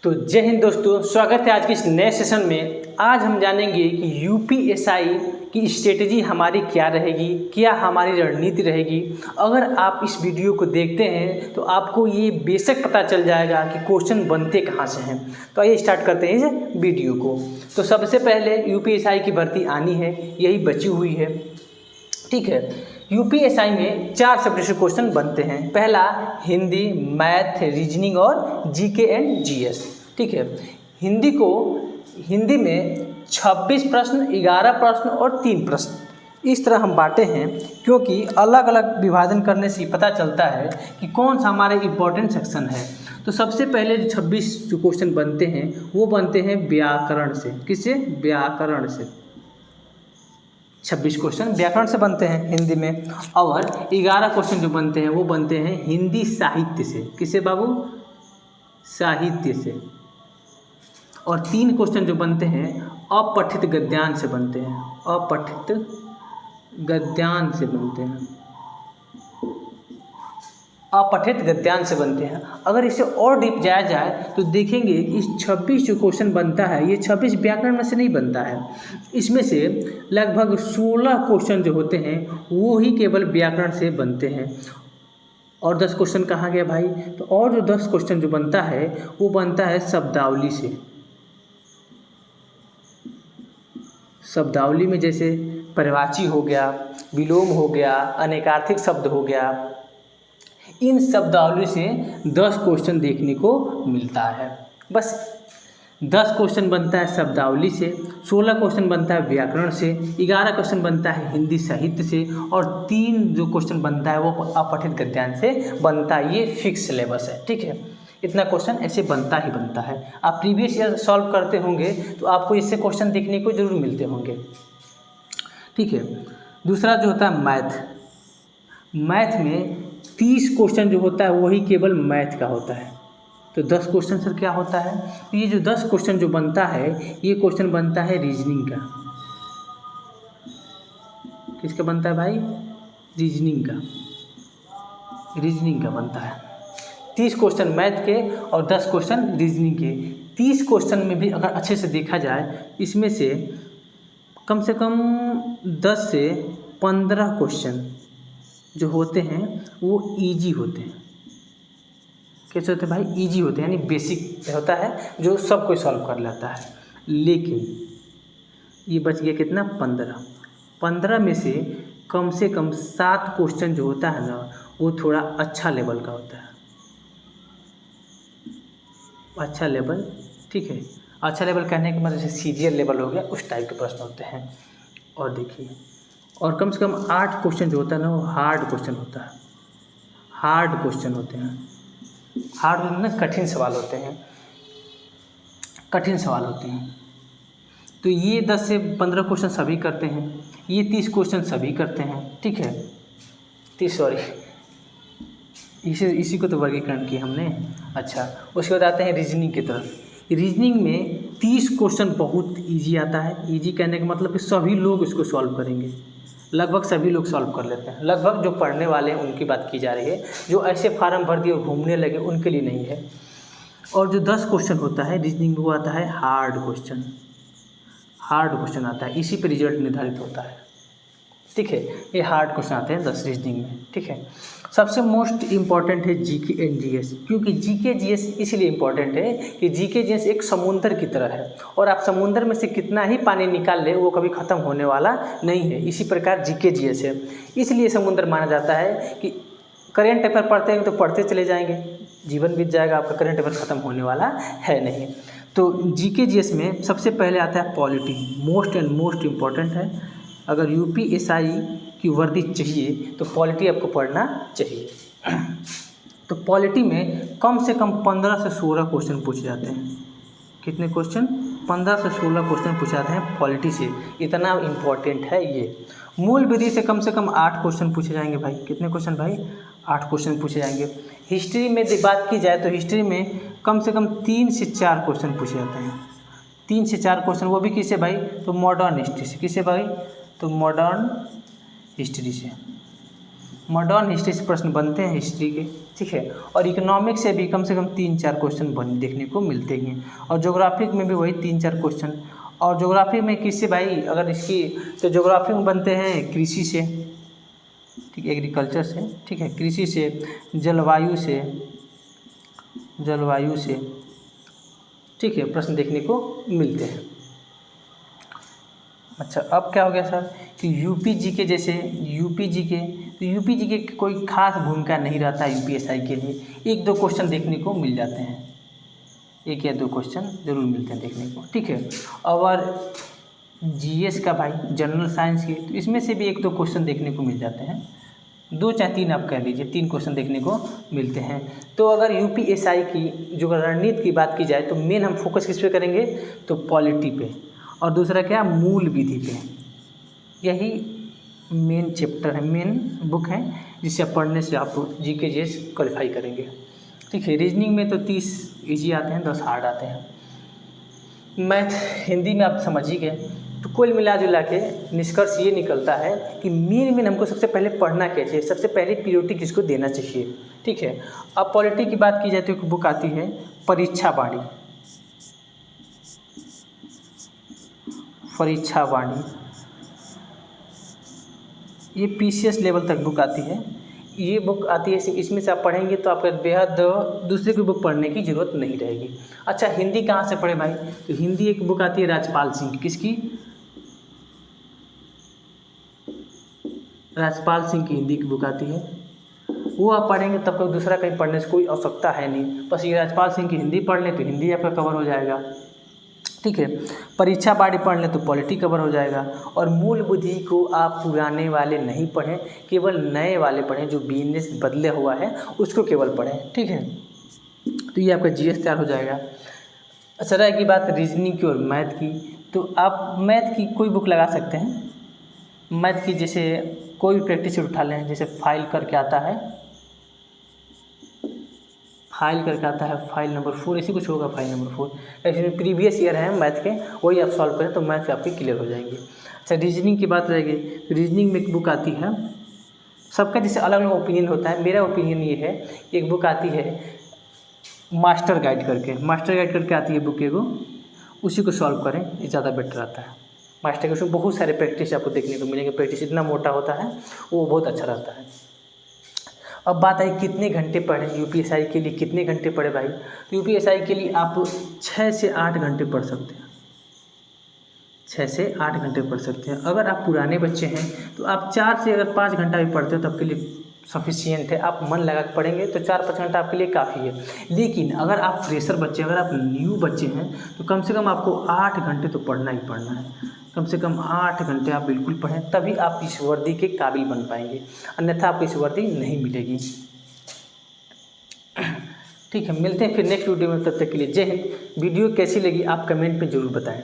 तो जय हिंद दोस्तों, स्वागत है आज के इस नए सेशन में। आज हम जानेंगे कि यूपीएसआई की स्ट्रेटजी हमारी क्या रहेगी, क्या हमारी रणनीति रहेगी। अगर आप इस वीडियो को देखते हैं तो आपको ये बेशक पता चल जाएगा कि क्वेश्चन बनते कहाँ से हैं। तो आइए स्टार्ट करते हैं इस वीडियो को। तो सबसे पहले यूपीएसआई की भर्ती आनी है, यही बची हुई है। ठीक है, यूपीएसआई में 4 सब्जेक्ट से क्वेश्चन बनते हैं। पहला हिंदी, मैथ, रीजनिंग और जीके एंड जीएस। ठीक है, हिंदी में 26 प्रश्न, 11 प्रश्न और 3 प्रश्न, इस तरह हम बांटे हैं क्योंकि अलग अलग विभाजन करने से पता चलता है कि कौन सा हमारा इम्पोर्टेंट सेक्शन है। तो सबसे पहले जो 26 जो क्वेश्चन बनते हैं वो बनते हैं व्याकरण से। किससे? व्याकरण से। 26 क्वेश्चन व्याकरण से बनते हैं हिंदी में, और 11 क्वेश्चन जो बनते हैं वो बनते हैं हिंदी साहित्य से। किससे बाबू? साहित्य से। और 3 क्वेश्चन जो बनते हैं अपठित गद्यांश से बनते हैं। अपठित गद्यांश से बनते हैं। अपठित गद्यांश से बनते हैं। अगर इसे और डीप जाया जाए तो देखेंगे कि इस 26 जो क्वेश्चन बनता है ये 26 व्याकरण में से नहीं बनता है। इसमें से लगभग 16 क्वेश्चन जो होते हैं वो ही केवल व्याकरण से बनते हैं। और 10 क्वेश्चन कहाँ गया भाई? तो और जो 10 क्वेश्चन जो बनता है वो बनता है शब्दावली से। शब्दावली में जैसे पर्यायवाची हो गया, विलोम हो गया, अनेकार्थक शब्द हो गया, इन शब्दावली से 10 क्वेश्चन देखने को मिलता है। बस 10 क्वेश्चन बनता है शब्दावली से, 16 क्वेश्चन बनता है व्याकरण से, 11 क्वेश्चन बनता है हिंदी साहित्य से, और 3 जो क्वेश्चन बनता है वो अपठित गद्यांश से बनता है। ये फिक्स सिलेबस है। ठीक है, इतना क्वेश्चन ऐसे बनता ही बनता है। आप प्रीवियस ईयर सॉल्व करते होंगे तो आपको इससे क्वेश्चन देखने को जरूर मिलते होंगे। ठीक है, दूसरा जो होता है मैथ। मैथ में 30 क्वेश्चन जो होता है वही केवल मैथ का होता है। तो 10 क्वेश्चन सर क्या होता है? तो ये जो 10 क्वेश्चन जो बनता है ये क्वेश्चन बनता है रीजनिंग का। किसका बनता है भाई? रीजनिंग का। रीजनिंग का बनता है। 30 क्वेश्चन मैथ के और 10 क्वेश्चन रीजनिंग के। 30 क्वेश्चन में भी अगर अच्छे से देखा जाए इसमें से कम 10 से 15 क्वेश्चन जो होते हैं वो इजी होते हैं। कैसे होते हैं भाई? इजी होते हैं, यानी बेसिक होता है जो सब कोई सॉल्व कर लेता है। लेकिन ये बच गया कितना? 15 में से कम 7 क्वेश्चन जो होता है ना वो थोड़ा अच्छा लेवल का होता है। अच्छा लेवल, ठीक है, अच्छा लेवल कहने के मतलब जैसे सीजीएल लेवल हो गया, उस टाइप के प्रश्न होते हैं। और देखिए, और कम से कम 8 क्वेश्चन जो होता है ना वो हार्ड क्वेश्चन होता है। हार्ड क्वेश्चन होते हैं। हार्ड ना कठिन सवाल होते हैं। कठिन सवाल होते हैं। तो ये 10 से 15 क्वेश्चन सभी करते हैं। ये 30 क्वेश्चन सभी करते हैं। ठीक है, इसी को तो वर्गीकरण किया हमने। अच्छा, उसके बाद आते हैं रीजनिंग की तरफ। रीजनिंग में 30 क्वेश्चन बहुत इजी आता है। इजी कहने का मतलब कि सभी लोग इसको सॉल्व करेंगे। लगभग सभी लोग सॉल्व कर लेते हैं। लगभग जो पढ़ने वाले हैं उनकी बात की जा रही है, जो ऐसे फार्म भर दिए घूमने लगे उनके लिए नहीं है। और जो 10 क्वेश्चन होता है रीजनिंग में वो आता है हार्ड क्वेश्चन। हार्ड क्वेश्चन आता है, इसी पर रिजल्ट निर्धारित होता है। ठीक है, ये हार्ड क्वेश्चन आते हैं 10 रीजनिंग में। ठीक है, सबसे मोस्ट इम्पॉर्टेंट है जीके एंड जीएस। क्योंकि जीके जीएस इसलिए इम्पॉर्टेंट है कि जीके जीएस एक समुंदर की तरह है, और आप समुंदर में से कितना ही पानी निकाल ले वो कभी ख़त्म होने वाला नहीं है। इसी प्रकार जीके जीएस है, इसलिए समुंदर माना जाता है कि करेंट अफेयर पढ़ते हैं तो पढ़ते चले जाएंगे, जीवन बीत जाएगा, आपका करेंट अफेयर ख़त्म होने वाला है नहीं। तो जीके जीएस में सबसे पहले आता है polity. Most and most important है। अगर यूपीएसआई की वर्दी चाहिए तो पॉलिटी आपको पढ़ना चाहिए। तो पॉलिटी में कम से कम 15 से 16 क्वेश्चन पूछे जाते हैं। कितने क्वेश्चन? 15 से 16 क्वेश्चन पूछे जाते हैं पॉलिटी से। इतना इम्पोर्टेंट है ये। मूल विधि से कम 8 क्वेश्चन पूछे जाएंगे भाई। कितने क्वेश्चन भाई? 8 क्वेश्चन पूछे जाएंगे। हिस्ट्री में बात की जाए तो हिस्ट्री में कम से कम 3 से 4 क्वेश्चन पूछे जाते हैं। 3 से 4 क्वेश्चन, वो भी किससे भाई? तो मॉडर्न हिस्ट्री से। किससे भाई? तो मॉडर्न हिस्ट्री से। मॉडर्न हिस्ट्री से प्रश्न बनते हैं हिस्ट्री के, ठीक है। और इकोनॉमिक्स से भी कम से कम 3-4 क्वेश्चन बन देखने को मिलते ही हैं। और ज्योग्राफी में भी वही 3-4 क्वेश्चन। और ज्योग्राफी में किससे भाई, अगर इसकी तो ज्योग्राफी में बनते हैं कृषि से, ठीक है, एग्रीकल्चर से, ठीक है, कृषि से, जलवायु से, ठीक है, प्रश्न देखने को मिलते हैं। अच्छा, अब क्या हो गया सर कि यूपी जीके जैसे यूपी जीके, तो यूपी जीके की कोई खास भूमिका नहीं रहता यूपीएसआई के लिए, 1-2 क्वेश्चन देखने को मिल जाते हैं, 1 या 2 क्वेश्चन जरूर मिलते हैं देखने को, ठीक है। और जीएस का भाई, जनरल साइंस के, तो इसमें से भी 1-2 क्वेश्चन देखने को मिल जाते हैं, 2 चाहे 3 आप कह लीजिए, 3 क्वेश्चन देखने को मिलते हैं। तो अगर यूपीएसआई की जो रणनीति की बात की जाए तो मेन हम फोकस किस पे करेंगे, तो पॉलिटी पे, और दूसरा क्या, मूल विधि पे। यही मेन चैप्टर है, मेन बुक है, जिसे आप पढ़ने से आप जीके जीएस क्वालिफाई करेंगे, ठीक है। रीजनिंग में तो 30 इजी आते हैं, 10 हार्ड आते हैं। मैथ हिंदी में आप समझ ही गए। तो कुल मिला जुला के निष्कर्ष ये निकलता है कि मेन हमको सबसे पहले पढ़ना क्या चाहिए, सबसे पहले प्रायोरिटी किसको देना चाहिए, ठीक है। अब पॉलिटी की बात की जाए तो एक बुक आती है परीक्षा वाणी, ये पीसीएस लेवल तक बुक आती है। ये बुक आती है, इसमें से आप पढ़ेंगे तो आपका बेहद दूसरे की बुक पढ़ने की ज़रूरत नहीं रहेगी। अच्छा, हिंदी कहाँ से पढ़े भाई, तो हिंदी एक बुक आती है राजपाल सिंह की, किसकी, राजपाल सिंह की हिंदी की बुक आती है, वो आप पढ़ेंगे तब कोई दूसरा कहीं पढ़ने से कोई आवश्यकता है नहीं, बस ये राजपाल सिंह की हिंदी पढ़ लें तो हिंदी आपका कवर हो जाएगा, ठीक है। परीक्षा बाड़ी पढ़ लें तो पॉलिटी कवर हो जाएगा। और मूल बुद्धि को आप पुराने वाले नहीं पढ़ें, केवल नए वाले पढ़ें, जो बिजनेस बदले हुआ है उसको केवल पढ़ें, ठीक है। तो ये आपका जीएस तैयार हो जाएगा। अच्छा, रह की बात रीजनिंग की और मैथ की, तो आप मैथ की कोई बुक लगा सकते हैं। मैथ की जैसे कोई भी प्रैक्टिस उठा लें, जैसे फाइल करके आता है, फाइल नंबर 4, ऐसी कुछ होगा, फाइल नंबर 4, ऐसे प्रीवियस ईयर है मैथ के, वही आप सॉल्व करें तो मैथ आपके क्लियर हो जाएंगे। अच्छा, रीजनिंग की बात रहेगी, तो रीजनिंग में एक बुक आती है, सबका जैसे अलग अलग ओपिनियन होता है, मेरा ओपिनियन ये है, एक बुक आती है मास्टर गाइड करके आती है बुक एगो, उसी को सॉल्व करें, ये ज़्यादा बेटर आता है। मास्टर के उसमें बहुत सारे प्रैक्टिस आपको देखने को मिलेंगे, प्रैक्टिस इतना मोटा होता है, वो बहुत अच्छा रहता है। अब बात आई कितने घंटे पढ़ें यूपीएसआई के लिए, कितने घंटे पढ़े भाई, तो यूपीएसआई के लिए आप 6 से 8 घंटे पढ़ सकते हैं, 6 से 8 घंटे पढ़ सकते हैं। अगर आप पुराने बच्चे हैं तो आप 4 से अगर 5 घंटा भी पढ़ते हो तो आपके लिए सफिशियंट है, आप मन लगा के पढ़ेंगे तो 4-5 घंटा आपके लिए काफ़ी है। लेकिन अगर आप फ्रेशर बच्चे, अगर आप न्यू बच्चे हैं तो कम से कम आपको 8 घंटे तो पढ़ना ही पढ़ना है, कम से कम 8 घंटे आप बिल्कुल पढ़ें, तभी आप इस वर्दी के काबिल बन पाएंगे, अन्यथा आपको इस वर्दी नहीं मिलेगी, ठीक है। मिलते हैं फिर नेक्स्ट वीडियो में, तब तक के लिए जय हिंद। वीडियो कैसी लगी आप कमेंट में ज़रूर बताएं।